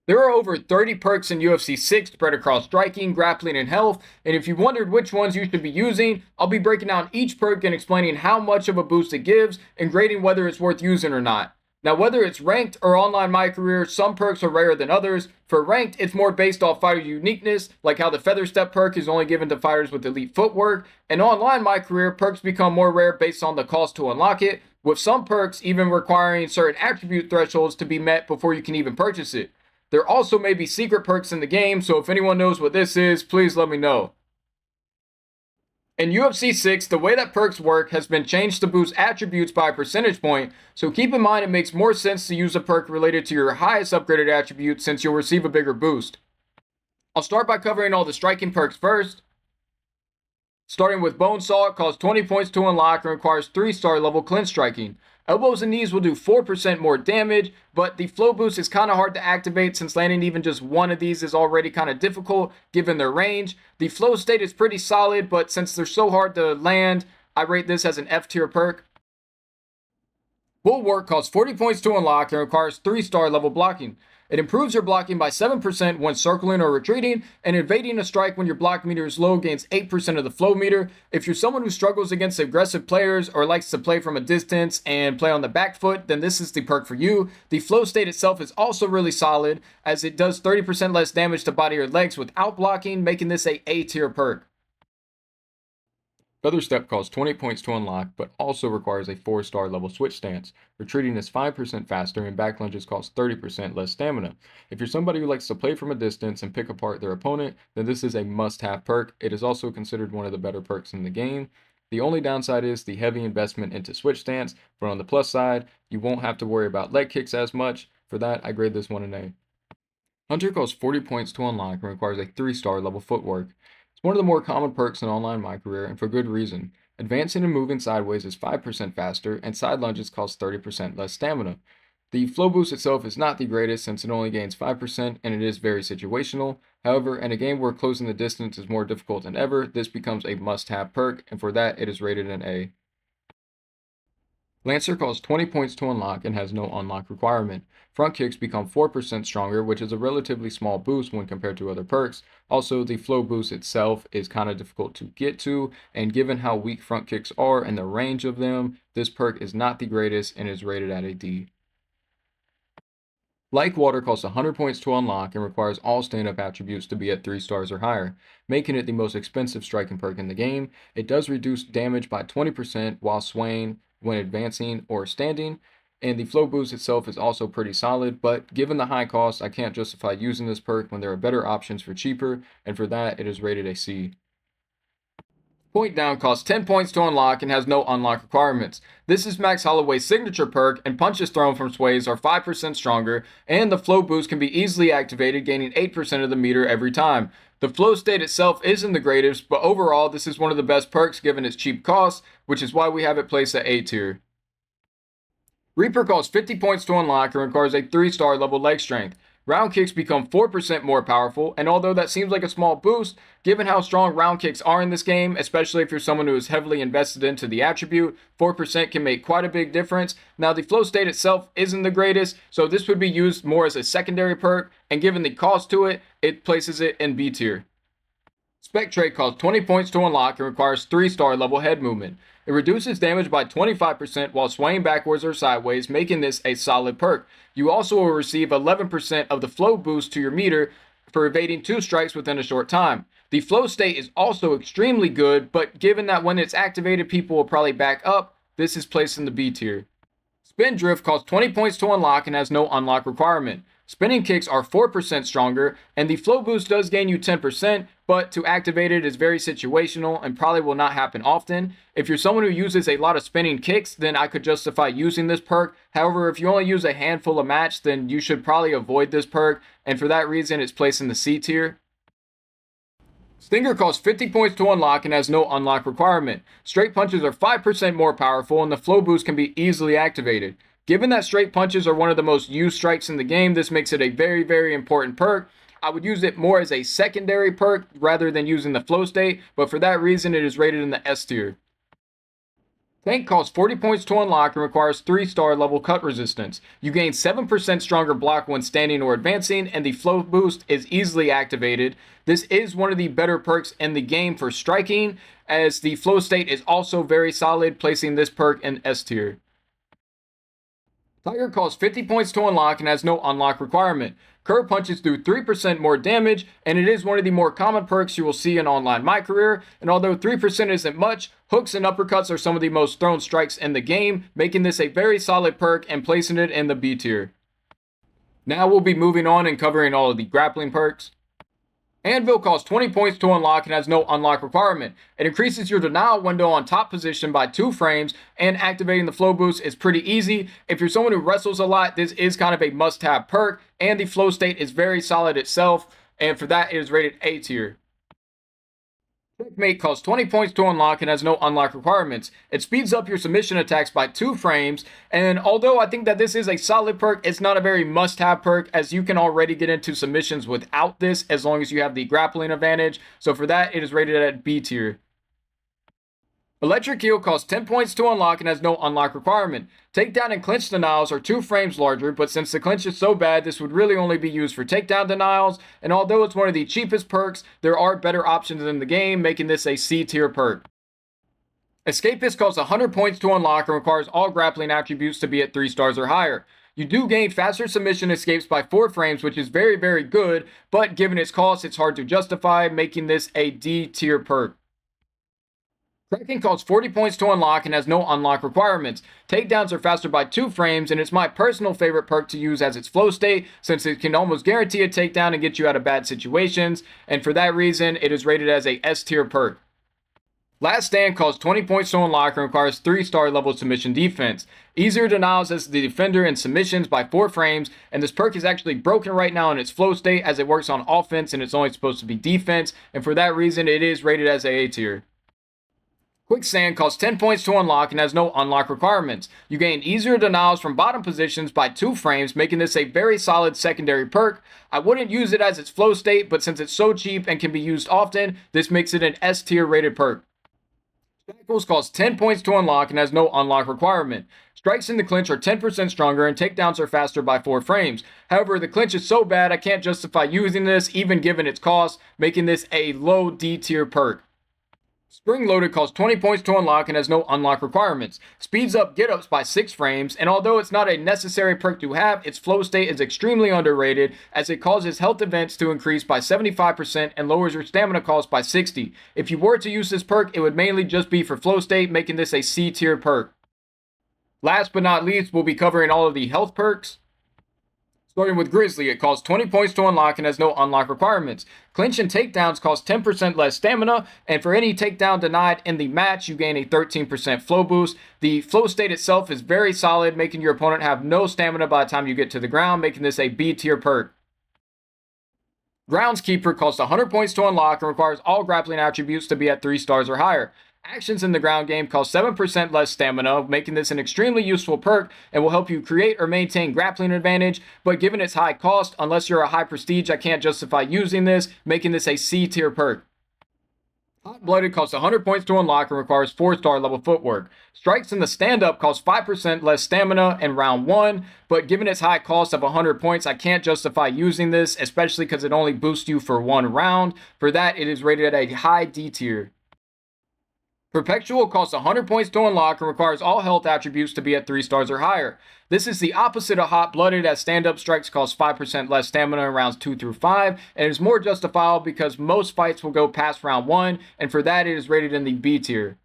There are over 30 perks in UFC 6 spread across striking, grappling, and health, and if you wondered which ones you should be using, I'll be breaking down each perk and explaining how much of a boost it gives and grading whether it's worth using or not. Now, whether it's ranked or online my career, some perks are rarer than others. For ranked, it's more based off fighter uniqueness, like how the feather step perk is only given to fighters with elite footwork, and online my career, perks become more rare based on the cost to unlock it, with some perks even requiring certain attribute thresholds to be met before you can even purchase it. There also may be secret perks in the game, so if anyone knows what this is, please let me know. In UFC 6, the way that perks work has been changed to boost attributes by a percentage point, so keep in mind it makes more sense to use a perk related to your highest upgraded attribute since you'll receive a bigger boost. I'll start by covering all the striking perks first. Starting with Bone Saw, it costs 20 points to unlock and requires 3-star level clinch striking. Elbows and knees will do 4% more damage, but the flow boost is kind of hard to activate since landing even just one of these is already kind of difficult given their range. The flow state is pretty solid, but since they're so hard to land, I rate this as an F tier perk. Bulwark costs 40 points to unlock and requires 3-star level blocking. It improves your blocking by 7% when circling or retreating, and evading a strike when your block meter is low gains 8% of the flow meter. If you're someone who struggles against aggressive players or likes to play from a distance and play on the back foot, then this is the perk for you. The flow state itself is also really solid, as it does 30% less damage to body or legs without blocking, making this a A-tier perk. Feather Step costs 20 points to unlock, but also requires a 4-star level switch stance. Retreating is 5% faster, and back lunges cost 30% less stamina. If you're somebody who likes to play from a distance and pick apart their opponent, then this is a must-have perk. It is also considered one of the better perks in the game. The only downside is the heavy investment into switch stance, but on the plus side, you won't have to worry about leg kicks as much. For that, I grade this one an A. Hunter costs 40 points to unlock and requires a 3-star level footwork. It's one of the more common perks in online my career, and for good reason. Advancing and moving sideways is 5% faster, and side lunges cost 30% less stamina. The flow boost itself is not the greatest since it only gains 5% and it is very situational. However, in a game where closing the distance is more difficult than ever, this becomes a must-have perk, and for that it is rated an A. Lancer costs 20 points to unlock and has no unlock requirement. Front kicks become 4% stronger, which is a relatively small boost when compared to other perks. Also, the flow boost itself is kind of difficult to get to, and given how weak front kicks are and the range of them, this perk is not the greatest and is rated at a D. Like Water costs 100 points to unlock and requires all stand-up attributes to be at 3 stars or higher, making it the most expensive striking perk in the game. It does reduce damage by 20% while swaying when advancing or standing, and the flow boost itself is also pretty solid, but given the high cost, I can't justify using this perk when there are better options for cheaper, and for that, it is rated a C. Point Down costs 10 points to unlock and has no unlock requirements. This is Max Holloway's signature perk, and punches thrown from sways are 5% stronger, and the flow boost can be easily activated, gaining 8% of the meter every time. The flow state itself isn't the greatest, but overall this is one of the best perks given its cheap cost, which is why we have it placed at A tier. Reaper costs 50 points to unlock and requires a 3-star level leg strength. Round kicks become 4% more powerful, and although that seems like a small boost, given how strong round kicks are in this game, especially if you're someone who is heavily invested into the attribute, 4% can make quite a big difference. Now, the flow state itself isn't the greatest, so this would be used more as a secondary perk, and given the cost to it, it places it in B tier. Spectre costs 20 points to unlock and requires 3-star level head movement. It reduces damage by 25% while swaying backwards or sideways, making this a solid perk. You also will receive 11% of the flow boost to your meter for evading 2 strikes within a short time. The flow state is also extremely good, but given that when it's activated people will probably back up, this is placed in the B tier. Spin Drift costs 20 points to unlock and has no unlock requirement. Spinning kicks are 4% stronger, and the flow boost does gain you 10%, but to activate it is very situational and probably will not happen often. If you're someone who uses a lot of spinning kicks, then I could justify using this perk. However, if you only use a handful a match, then you should probably avoid this perk, and for that reason it's placed in the C tier. Stinger costs 50 points to unlock and has no unlock requirement. Straight punches are 5% more powerful, and the flow boost can be easily activated. Given that straight punches are one of the most used strikes in the game, this makes it a very, very important perk. I would use it more as a secondary perk rather than using the flow state, but for that reason it is rated in the S tier. Tank costs 40 points to unlock and requires 3-star level cut resistance. You gain 7% stronger block when standing or advancing, and the flow boost is easily activated. This is one of the better perks in the game for striking, as the flow state is also very solid, placing this perk in S tier. Tiger costs 50 points to unlock and has no unlock requirement. Curve punches do 3% more damage, and it is one of the more common perks you will see in online my career. And although 3% isn't much, hooks and uppercuts are some of the most thrown strikes in the game, making this a very solid perk and placing it in the B tier. Now we'll be moving on and covering all of the grappling perks. Anvil costs 20 points to unlock and has no unlock requirement. It increases your denial window on top position by 2 frames, and activating the flow boost is pretty easy. If you're someone who wrestles a lot, this is kind of a must-have perk, and the flow state is very solid itself, and for that it is rated A tier. Checkmate costs 20 points to unlock and has no unlock requirements. It speeds up your submission attacks by 2 frames, and although I think that this is a solid perk, it's not a very must-have perk, as you can already get into submissions without this as long as you have the grappling advantage, so for that it is rated at B tier. Electric Heel costs 10 points to unlock and has no unlock requirement. Takedown and clinch denials are 2 frames larger, but since the clinch is so bad, this would really only be used for takedown denials, and although it's one of the cheapest perks, there are better options in the game, making this a C tier perk. Escapist costs 100 points to unlock and requires all grappling attributes to be at 3 stars or higher. You do gain faster submission escapes by 4 frames, which is very, very good, but given its cost, it's hard to justify, making this a D tier perk. Kraken costs 40 points to unlock and has no unlock requirements. Takedowns are faster by 2 frames, and it's my personal favorite perk to use as its flow state, since it can almost guarantee a takedown and get you out of bad situations, and for that reason, it is rated as a S tier perk. Last Stand costs 20 points to unlock and requires 3-star level submission defense. Easier denials as the defender in submissions by 4 frames, and this perk is actually broken right now in its flow state as it works on offense and it's only supposed to be defense, and for that reason, it is rated as a tier. Quicksand costs 10 points to unlock and has no unlock requirements. You gain easier denials from bottom positions by 2 frames, making this a very solid secondary perk. I wouldn't use it as its flow state, but since it's so cheap and can be used often, this makes it an S tier rated perk. Shackles costs 10 points to unlock and has no unlock requirement. Strikes in the clinch are 10% stronger and takedowns are faster by 4 frames. However, the clinch is so bad I can't justify using this even given its cost, making this a low D tier perk. Spring Loaded costs 20 points to unlock and has no unlock requirements. Speeds up get-ups by 6 frames, and although it's not a necessary perk to have, its flow state is extremely underrated as it causes health events to increase by 75% and lowers your stamina cost by 60. If you were to use this perk, it would mainly just be for flow state, making this a C tier perk. Last but not least, we'll be covering all of the health perks. Starting with Grizzly, it costs 20 points to unlock and has no unlock requirements. Clinch and takedowns cost 10% less stamina, and for any takedown denied in the match, you gain a 13% flow boost. The flow state itself is very solid, making your opponent have no stamina by the time you get to the ground, making this a B tier perk. Groundskeeper costs 100 points to unlock and requires all grappling attributes to be at 3 stars or higher. Actions in the ground game cost 7% less stamina, making this an extremely useful perk and will help you create or maintain grappling advantage, but given its high cost, unless you're a high prestige, I can't justify using this, making this a C tier perk. Hot Blooded costs 100 points to unlock and requires 4-star level footwork. Strikes in the stand-up cost 5% less stamina in round 1, but given its high cost of 100 points, I can't justify using this, especially because it only boosts you for 1 round. For that, it is rated at a high D tier. Perpetual costs 100 points to unlock and requires all health attributes to be at 3 stars or higher. This is the opposite of Hot Blooded, as stand-up strikes cost 5% less stamina in rounds 2 through 5, and is more justifiable because most fights will go past round 1, and for that it is rated in the B tier.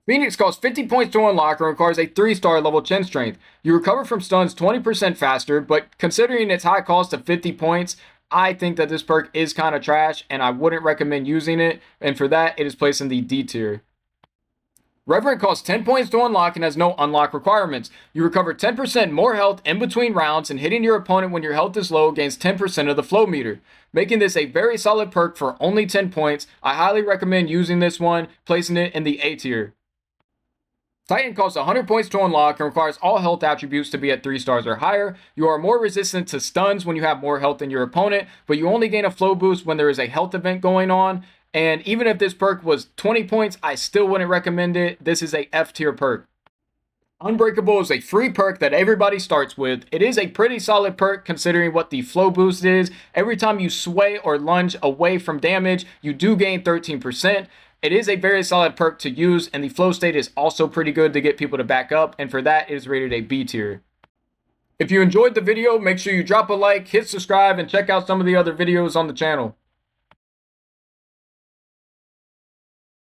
Phoenix costs 50 points to unlock and requires a 3-star level chin strength. You recover from stuns 20% faster, but considering its high cost of 50 points, I think that this perk is kind of trash, and I wouldn't recommend using it, and for that, it is placed in the D tier. Reverent costs 10 points to unlock and has no unlock requirements. You recover 10% more health in between rounds, and hitting your opponent when your health is low gains 10% of the flow meter. Making this a very solid perk for only 10 points, I highly recommend using this one, placing it in the A tier. Titan costs 100 points to unlock and requires all health attributes to be at 3 stars or higher. You are more resistant to stuns when you have more health than your opponent, but you only gain a flow boost when there is a health event going on. And even if this perk was 20 points, I still wouldn't recommend it. This is a F tier perk. Unbreakable is a free perk that everybody starts with. It is a pretty solid perk considering what the flow boost is. Every time you sway or lunge away from damage, you do gain 13%. It is a very solid perk to use, and the flow state is also pretty good to get people to back up, and for that, it is rated a B tier. If you enjoyed the video, make sure you drop a like, hit subscribe, and check out some of the other videos on the channel.